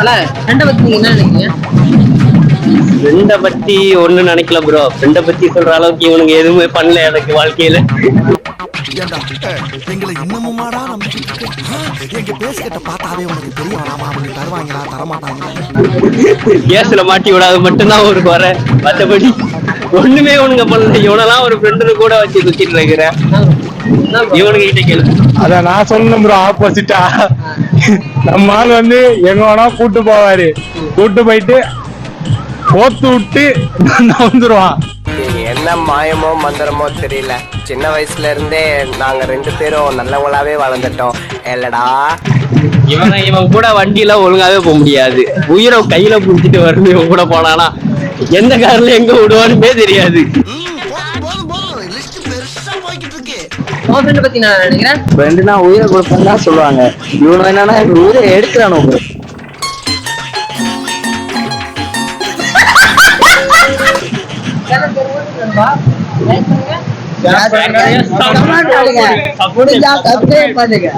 அல்ல ஃப்ரெண்டை பத்தி நீங்க என்ன நினைக்கிறீங்க? ஃப்ரெண்டை பத்தி ஒண்ணும் நினைக்கல ப்ரோ. ஃப்ரெண்டை பத்தி சொல்ற அளவுக்கு இவனுங்க எதுவுமே பண்ணல எனக்கு வாழ்க்கையில. எங்களை இன்னமுமாடா நம்பிக்கிட்டு இருக்க? எங்க பேசிக்கிட்ட பார்த்தாவே உனக்கு தெரிய வேணாமா? அவங்க தருவாங்களா தரமாட்டாங்களா? கேஸ்ல மாட்டி விடாது மட்டும்தான் ஒரு குறை. மற்றபடி ஒண்ணுமே உனக்கு பண்ணல. இவனெல்லாம் ஒரு ஃப்ரெண்டு கூட வச்சு சுத்திட்டு இருக்கிறேன். இவனுக்கு கிட்ட கேளு. அத நான் சொல்லணும் ப்ரோ. ஆப்போசிட்டா நம்ம ஆள் வந்து எங்க வேணா கூட்டு போவாரு. கூட்டு போயிட்டு போத்து விட்டு வந்துருவான். என்ன மாயமோ மந்திரமோ தெரியல, சின்ன வயசுல இருந்தே நாங்க 2 பேரும் நல்லவங்களாவே வளர்ந்துட்டோம் இல்லடா. இவன் கூட வண்டியில ஒழுங்காவே போக முடியாது. உயிரை கையில புடிச்சிட்டு வரணும். இவன் கூட போனானா எந்த கார்ல எங்க விடுவானுமே தெரியாது. உன் ஃப்ரெண்டை பத்தி நான் நினைக்கிறேன். ஃப்ரெண்டுனா உயிரை கொடுப்பேன்னு தான் சொல்லுவாங்க. இவனு என்னன்னா உயிரை எடுக்கிறானு. முடிஞ்சா சப்ஸ்கிரைப் பண்ணுங்க.